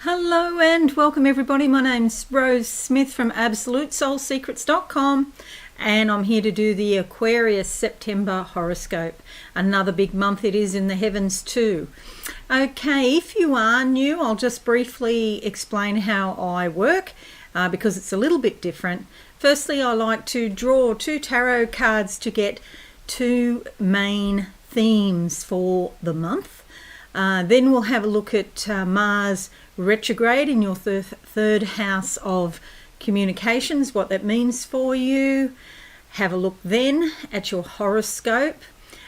Hello and welcome everybody. My name's Rose Smith from AbsoluteSoulSecrets.com and I'm here to do the Aquarius September horoscope. Another big month it is in the heavens too. Okay, if you are new, I'll just briefly explain how I work because it's a little bit different. Firstly, I like to draw two tarot cards to get two main themes for the month. Then we'll have a look at Mars retrograde in your third house of communications, what that means for you. Have a look then at your horoscope.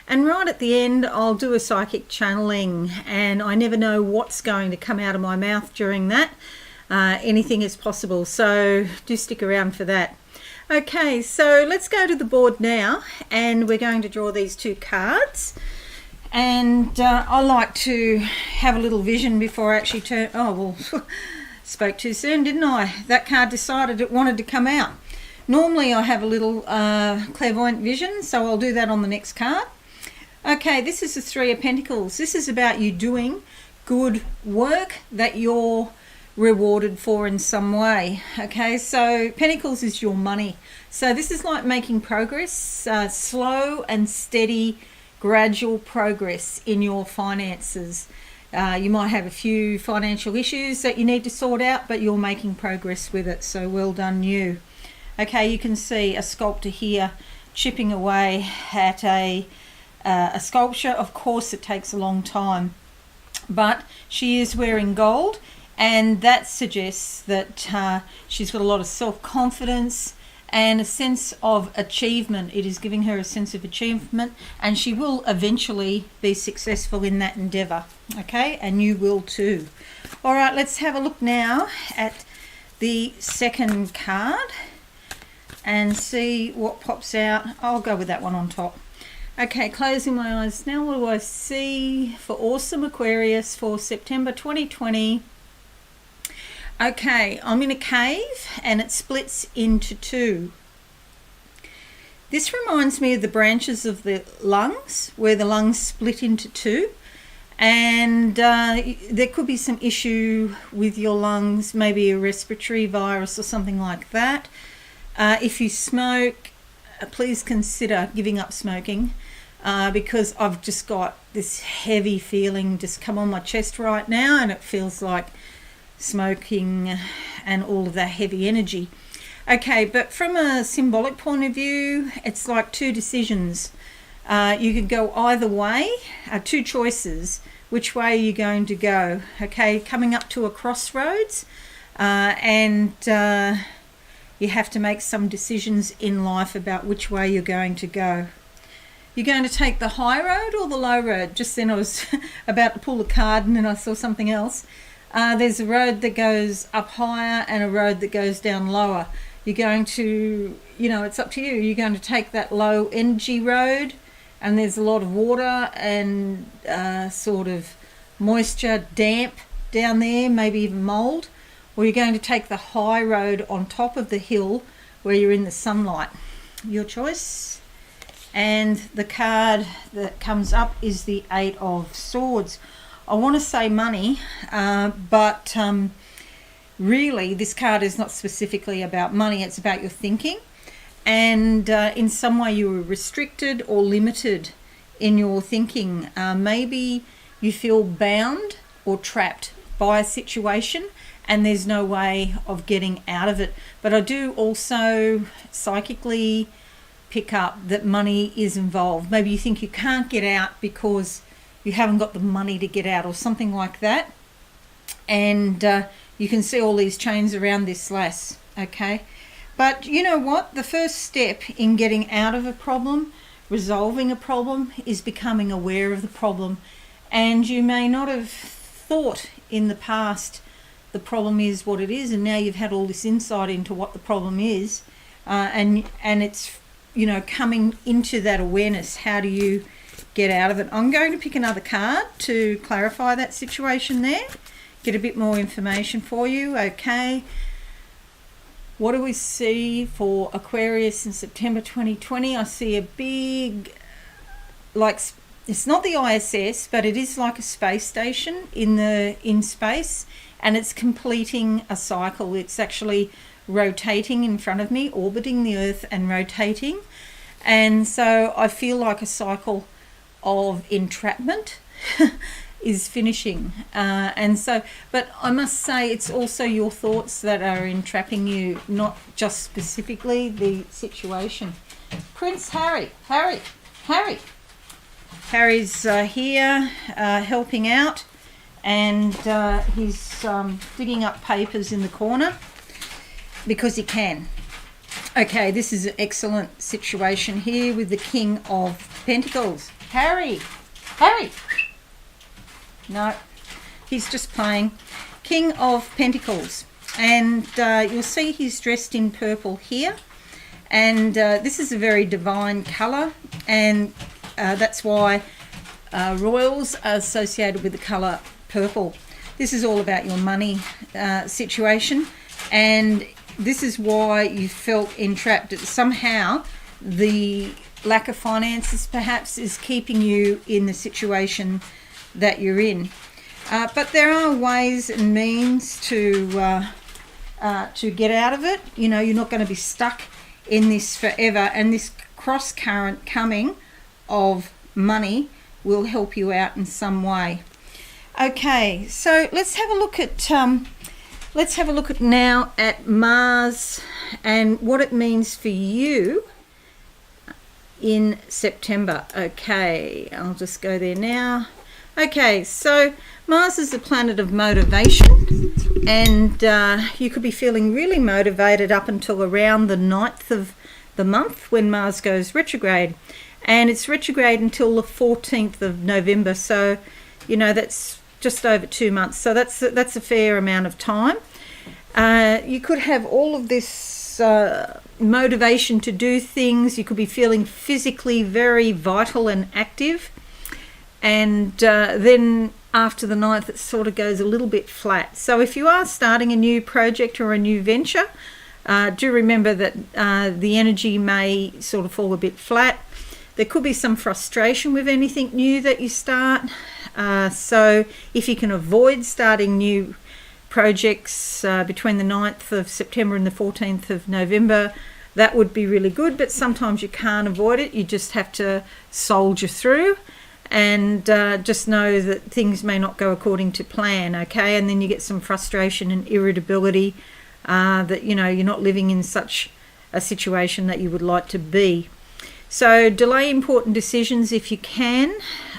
And right at the end, I'll do a psychic channeling, and I never know what's going to come out of my mouth during that. Anything is possible, so do stick around for that. Okay, so let's go to the board now, and we're going to draw these two cards. And I like to have a little vision before I actually turn. Oh, well, spoke too soon, didn't I? That card decided it wanted to come out. Normally I have a little clairvoyant vision, so I'll do that on the next card. Okay, this is the Three of Pentacles. This is about you doing good work that you're rewarded for in some way. Okay, so Pentacles is your money. So this is like making progress, slow and steady, gradual progress in your finances. You might have a few financial issues that you need to sort out, but you're making progress with it, so well done you. Okay, you can see a sculptor here chipping away at a sculpture. Of course it takes a long time, but she is wearing gold, and that suggests that she's got a lot of self-confidence and a sense of achievement. It is giving her a sense of achievement, and she will eventually be successful in that endeavor. Okay, and you will too. All right, let's have a look now at the second card and see what pops out. I'll go with that one on top. Okay, closing my eyes now. What do I see for awesome Aquarius for September 2020? Okay, I'm in a cave and it splits into two. This reminds me of the branches of the lungs, where the lungs split into two. And there could be some issue with your lungs, maybe a respiratory virus or something like that. If you smoke, please consider giving up smoking because I've just got this heavy feeling just come on my chest right now, and it feels like smoking and all of that heavy energy. Okay, but from a symbolic point of view, it's like two decisions. You could go either way, two choices. Which way are you going to go? Okay, coming up to a crossroads, and you have to make some decisions in life about which way you're going to go. You're going to take the high road or the low road? Just then I was about to pull a card and then I saw something else. There's a road that goes up higher and a road that goes down lower. You're going to, it's up to you. You're going to take that low energy road, and there's a lot of water and sort of moisture, damp down there, maybe even mold. Or you're going to take the high road on top of the hill where you're in the sunlight. Your choice. And the card that comes up is the Eight of Swords. I want to say money, but really this card is not specifically about money. It's about your thinking, and in some way you were restricted or limited in your thinking. Maybe you feel bound or trapped by a situation and there's no way of getting out of it. But I do also psychically pick up that money is involved. Maybe you think you can't get out because you haven't got the money to get out or something like that. And you can see all these chains around this lass, okay? But you know what? The first step in getting out of a problem, resolving a problem, is becoming aware of the problem. And you may not have thought in the past the problem is what it is, and now you've had all this insight into what the problem is, and it's, coming into that awareness. How do you get out of it? I'm going to pick another card to clarify that situation there, get a bit more information for you. Okay, what do we see for Aquarius in September 2020? I see a big, like it's not the ISS, but it is like a space station in space, and it's completing a cycle. It's actually rotating in front of me, orbiting the Earth and rotating. And so I feel like a cycle of entrapment is finishing. But I must say it's also your thoughts that are entrapping you, not just specifically the situation. Prince Harry's here helping out, and he's digging up papers in the corner because he can. Okay, this is an excellent situation here with the King of Pentacles. Harry! No, he's just playing. King of Pentacles. And you'll see he's dressed in purple here. And this is a very divine colour. And that's why royals are associated with the colour purple. This is all about your money situation. And this is why you felt entrapped. Somehow the lack of finances perhaps is keeping you in the situation that you're in. But there are ways and means to get out of it. You know, you're not going to be stuck in this forever, and this cross current coming of money will help you out in some way. Okay, so let's have a look at now at Mars and what it means for you in September. Okay, I'll just go there now. Okay, so Mars is the planet of motivation, and you could be feeling really motivated up until around the 9th of the month when Mars goes retrograde, and it's retrograde until the 14th of November, so you know that's just over 2 months, so that's a fair amount of time. You could have all of this motivation to do things. You could be feeling physically very vital and active, and then after the 9th it sort of goes a little bit flat. So if you are starting a new project or a new venture, do remember that the energy may sort of fall a bit flat. There could be some frustration with anything new that you start. So if you can avoid starting new projects between the 9th of September and the 14th of November, that would be really good, but sometimes you can't avoid it. You just have to soldier through, and just know that things may not go according to plan, okay? And then you get some frustration and irritability that, you know, you're not living in such a situation that you would like to be. So delay important decisions if you can,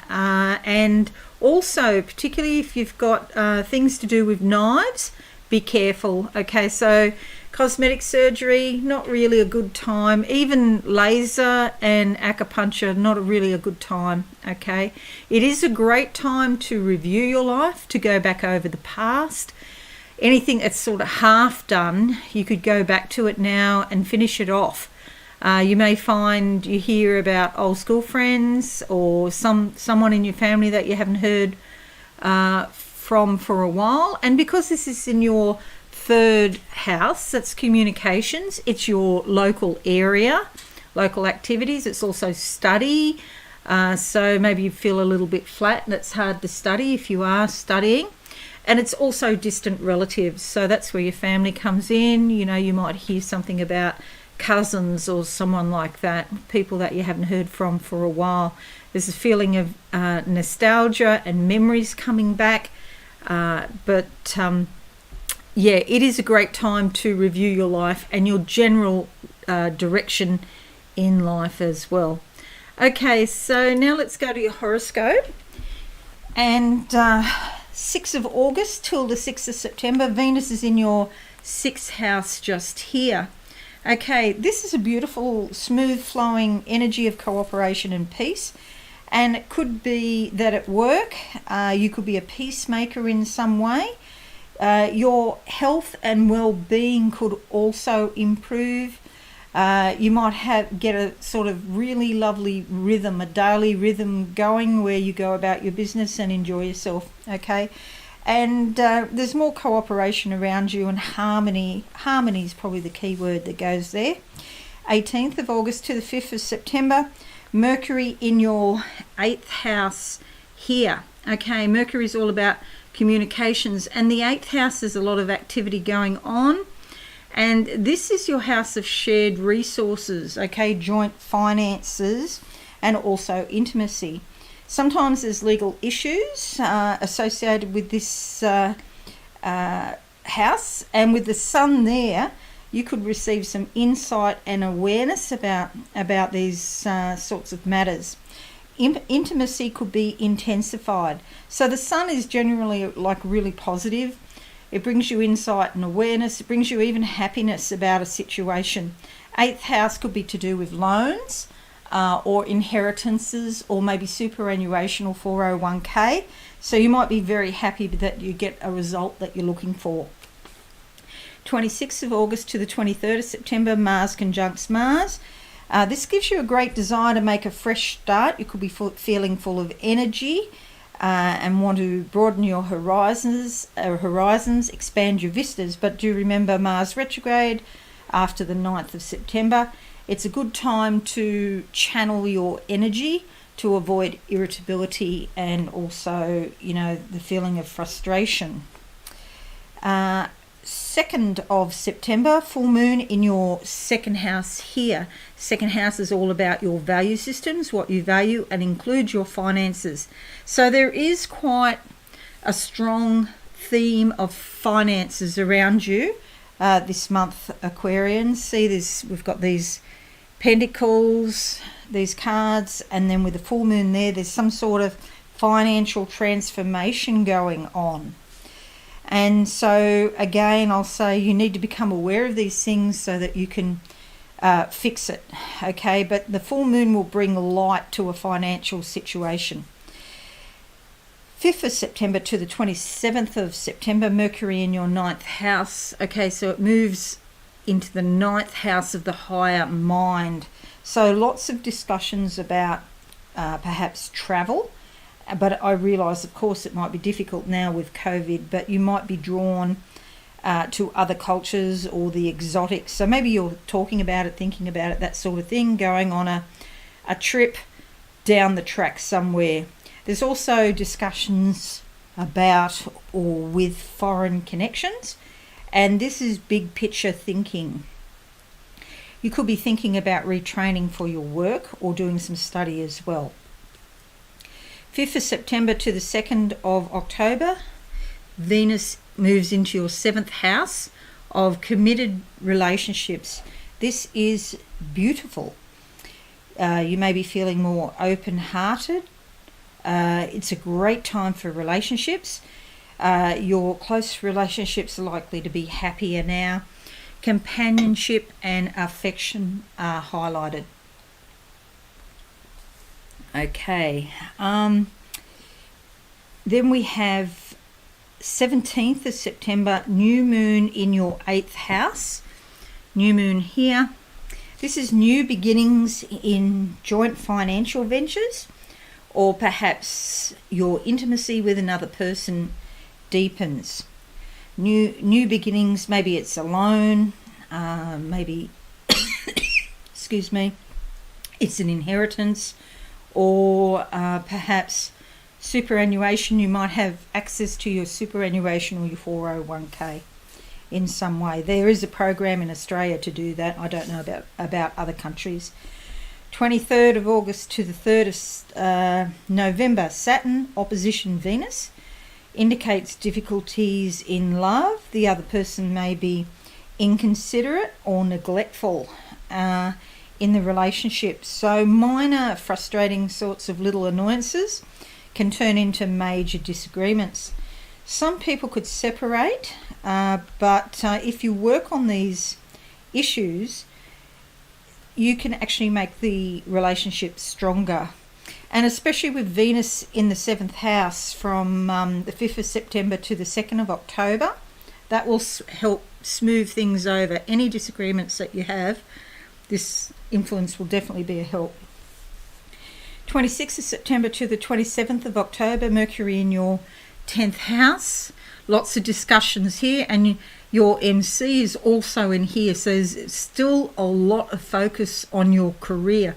and also particularly if you've got things to do with knives, be careful. Okay, so cosmetic surgery, not really a good time. Even laser and acupuncture, not really a good time. Okay, it is a great time to review your life, to go back over the past. Anything that's sort of half done, you could go back to it now and finish it off. You may find you hear about old school friends or someone in your family that you haven't heard from for a while. And because this is in your 3rd house, that's communications, it's your local area, local activities, it's also study. So maybe you feel a little bit flat and it's hard to study if you are studying. And it's also distant relatives, so that's where your family comes in. You know, you might hear something about cousins or someone like that, people that you haven't heard from for a while. There's a feeling of nostalgia and memories coming back, but yeah, it is a great time to review your life and your general direction in life as well. Okay, so now let's go to your horoscope. And 6th of August till the 6th of September, Venus is in your 6th house just here. Okay, this is a beautiful, smooth flowing energy of cooperation and peace. And it could be that at work, you could be a peacemaker in some way. Your health and well-being could also improve. You might get a sort of really lovely rhythm, a daily rhythm going where you go about your business and enjoy yourself, okay? And there's more cooperation around you, and harmony. Harmony is probably the key word that goes there. 18th of August to the 5th of September, Mercury in your 8th house here. Okay, Mercury is all about communications, and the 8th house is a lot of activity going on, and this is your house of shared resources, okay, joint finances, and also intimacy. Sometimes there's legal issues associated with this house, and with the sun there, you could receive some insight and awareness about these sorts of matters. Intimacy could be intensified. So the sun is generally like really positive. It brings you insight and awareness. It brings you even happiness about a situation. 8th house could be to do with loans or inheritances, or maybe superannuation or 401k. So you might be very happy that you get a result that you're looking for. 26th of August to the 23rd of September, Mars conjuncts Mars. This gives you a great desire to make a fresh start. You could be feeling full of energy and want to broaden your horizons, expand your vistas. But do remember Mars retrograde after the 9th of September. It's a good time to channel your energy to avoid irritability and also, the feeling of frustration. 2nd of September, full moon in your 2nd house here. 2nd house is all about your value systems, what you value, and includes your finances. So there is quite a strong theme of finances around you this month, Aquarians. See this, we've got these pentacles, these cards, and then with the full moon there's some sort of financial transformation going on. And so again, I'll say you need to become aware of these things so that you can fix it, okay? But the full moon will bring light to a financial situation. 5th of September to the 27th of September, Mercury in your 9th house. Okay, so it moves into the 9th house of the higher mind. So lots of discussions about perhaps travel. But I realise, of course, it might be difficult now with COVID, but you might be drawn to other cultures or the exotics. So maybe you're talking about it, thinking about it, that sort of thing, going on a trip down the track somewhere. There's also discussions about or with foreign connections, and this is big picture thinking. You could be thinking about retraining for your work or doing some study as well. 5th of September to the 2nd of October, Venus moves into your 7th house of committed relationships. This is beautiful. You may be feeling more open-hearted. It's a great time for relationships. Your close relationships are likely to be happier now. Companionship and affection are highlighted. Okay, then we have 17th of September, new moon in your 8th house. New moon here. This is new beginnings in joint financial ventures, or perhaps your intimacy with another person deepens. New beginnings, maybe it's a loan, maybe, excuse me, it's an inheritance, or perhaps superannuation. You might have access to your superannuation or your 401k in some way. There is a program in Australia to do that. I don't know about other countries. 23rd of August to the 3rd of November, Saturn opposition Venus indicates difficulties in love. The other person may be inconsiderate or neglectful in the relationship. So minor frustrating sorts of little annoyances can turn into major disagreements. Some people could separate, but if you work on these issues, you can actually make the relationship stronger. And especially with Venus in the 7th house from the 5th of September to the 2nd of October, that will help smooth things over. Any disagreements that you have, this influence will definitely be a help. 26th of September to the 27th of October, Mercury in your 10th house. Lots of discussions here, and your MC is also in here, so there's still a lot of focus on your career.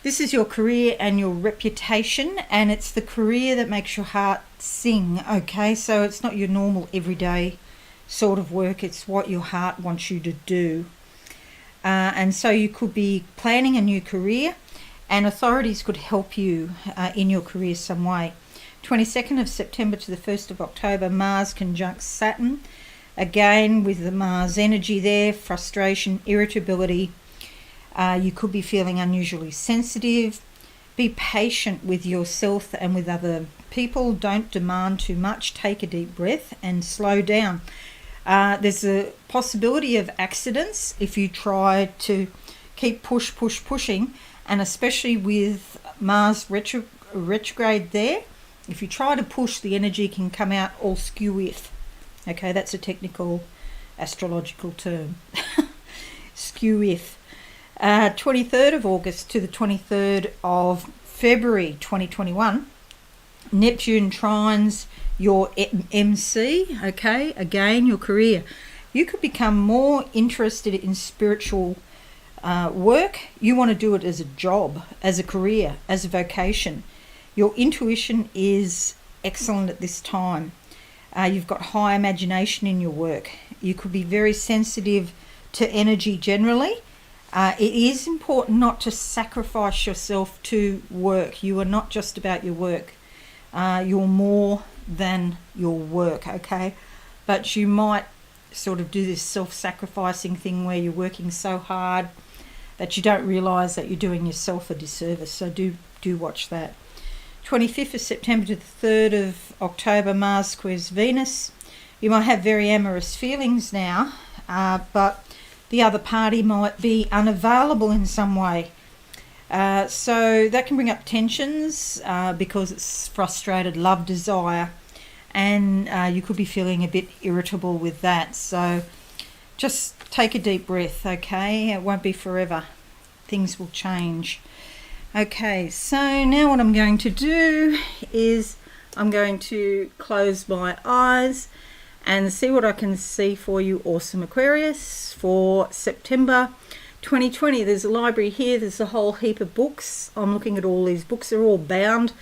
This is your career and your reputation, and it's the career that makes your heart sing, okay? So it's not your normal everyday sort of work, it's what your heart wants you to do. And so you could be planning a new career, and authorities could help you in your career some way. 22nd of September to the 1st of October, Mars conjunct Saturn. Again, with the Mars energy there, frustration, irritability. You could be feeling unusually sensitive. Be patient with yourself and with other people. Don't demand too much. Take a deep breath and slow down. There's a possibility of accidents if you try to keep pushing, and especially with Mars retrograde there, if you try to push, the energy can come out all skew-if. Okay, that's a technical astrological term. Skew-if. 23rd of August to the 23rd of February 2021, Neptune trines your MC, okay, again, your career. You could become more interested in spiritual work. You want to do it as a job, as a career, as a vocation. Your intuition is excellent at this time. You've got high imagination in your work. You could be very sensitive to energy generally. It is important not to sacrifice yourself to work. You are not just about your work. You're more than your work, okay? But you might sort of do this self-sacrificing thing where you're working so hard that you don't realise that you're doing yourself a disservice. So do watch that. 25th of September to the 3rd of October, Mars squares Venus. You might have very amorous feelings now, but the other party might be unavailable in some way. So that can bring up tensions because it's frustrated love desire, and you could be feeling a bit irritable with that. So just take a deep breath, okay? It won't be forever. Things will change. Okay, so now what I'm going to do is I'm going to close my eyes and see what I can see for you, awesome Aquarius, for September 2020. There's a library here. There's a whole heap of books. I'm looking at all these books. They're all bound,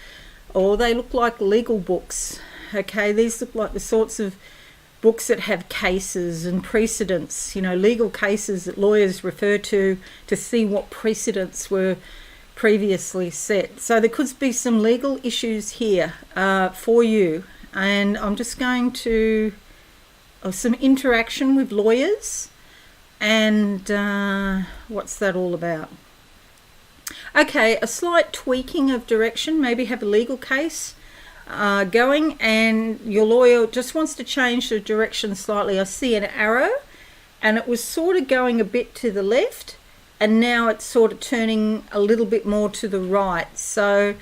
or they look like legal books. Okay, these look like the sorts of books that have cases and precedents, you know, legal cases that lawyers refer to see what precedents were previously set. So there could be some legal issues here for you, and I'm just going to some interaction with lawyers, and what's that all about? Okay, a slight tweaking of direction, maybe have a legal case going, and your lawyer just wants to change the direction slightly. I see an arrow, and it was sort of going a bit to the left, and now it's sort of turning a little bit more to the right. So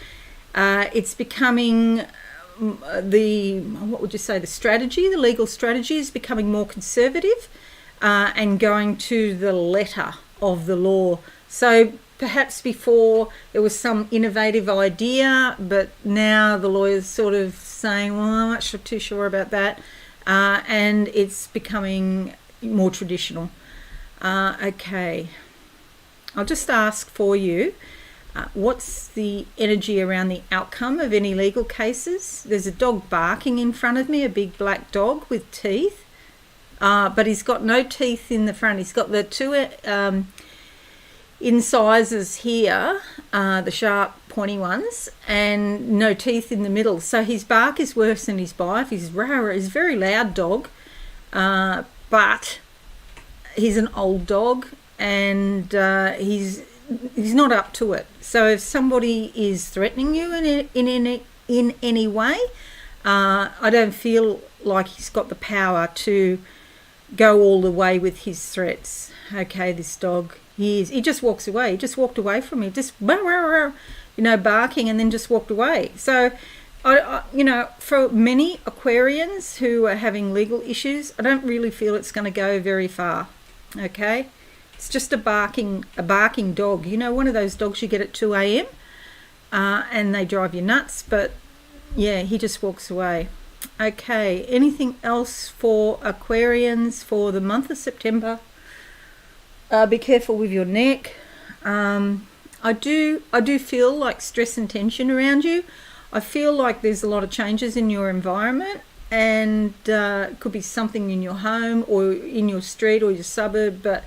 it's becoming what would you say, the legal strategy is becoming more conservative and going to the letter of the law. So perhaps before there was some innovative idea, but now the lawyer's sort of saying, well, I'm not too sure about that, and it's becoming more traditional. Okay, I'll just ask for you, what's the energy around the outcome of any legal cases? There's a dog barking in front of me, a big black dog with teeth, but he's got no teeth in the front. He's got the two incisors here, the sharp pointy ones, and no teeth in the middle. So his bark is worse than his bite. He's a very loud dog, but he's an old dog, and he's not up to it. So if somebody is threatening you in any way, I don't feel like he's got the power to go all the way with his threats. Okay, this dog, he just walks away. He just walked away from me, just barking, and then just walked away. So I for many Aquarians who are having legal issues, I don't really feel it's going to go very far. Okay, it's just a barking dog. You know, one of those dogs you get at 2 a.m. And they drive you nuts. But yeah, he just walks away. Okay, anything else for Aquarians for the month of September? Be careful with your neck. I do feel like stress and tension around you. I feel like there's a lot of changes in your environment, and it could be something in your home or in your street or your suburb, but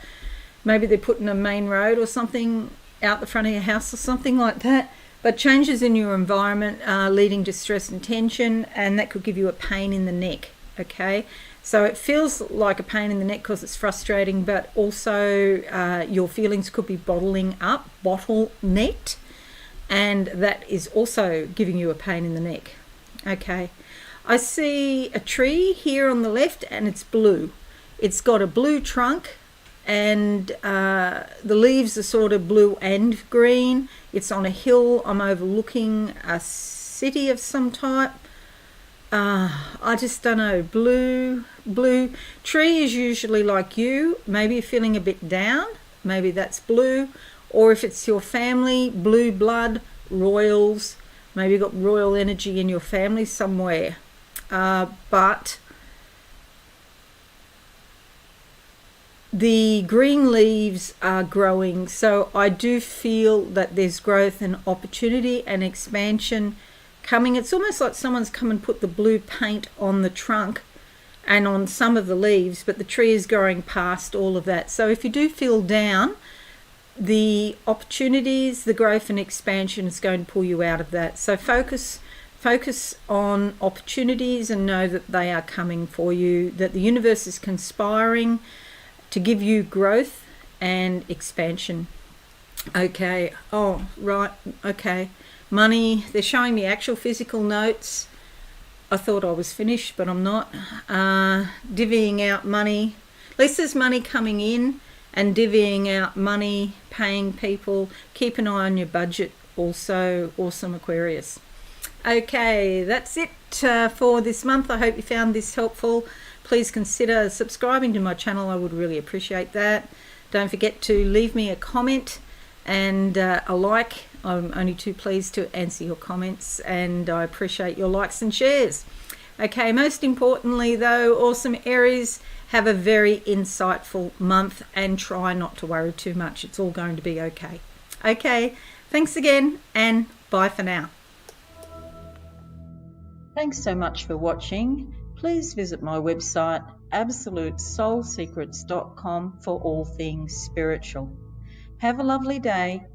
maybe they're putting a main road or something out the front of your house or something like that. But changes in your environment are leading to stress and tension, and that could give you a pain in the neck, okay? So it feels like a pain in the neck because it's frustrating, but also your feelings could be bottlenecked, and that is also giving you a pain in the neck, okay? I see a tree here on the left, and it's blue. It's got a blue trunk, and the leaves are sort of blue and green. It's on a hill. I'm overlooking a city of some type. I just don't know. Blue. Tree is usually like you. Maybe you're feeling a bit down. Maybe that's blue. Or if it's your family, blue blood, royals. Maybe you've got royal energy in your family somewhere. But the green leaves are growing, so I do feel that there's growth and opportunity and expansion coming. It's almost like someone's come and put the blue paint on the trunk and on some of the leaves, but the tree is growing past all of that. So if you do feel down, the opportunities, the growth and expansion is going to pull you out of that. So focus on opportunities and know that they are coming for you, that the universe is conspiring to give you growth and expansion. Okay. Oh, right. Okay. Money. They're showing me actual physical notes. I thought I was finished, but I'm not. Divvying out money. At least there's money coming in, and divvying out money, paying people. Keep an eye on your budget also. Awesome, Aquarius. Okay, that's it for this month. I hope you found this helpful. Please consider subscribing to my channel. I would really appreciate that. Don't forget to leave me a comment and a like. I'm only too pleased to answer your comments, and I appreciate your likes and shares. Okay, most importantly though, awesome Aries, have a very insightful month and try not to worry too much. It's all going to be okay. Okay, thanks again, and bye for now. Thanks so much for watching. Please visit my website absolutesoulsecrets.com for all things spiritual. Have a lovely day.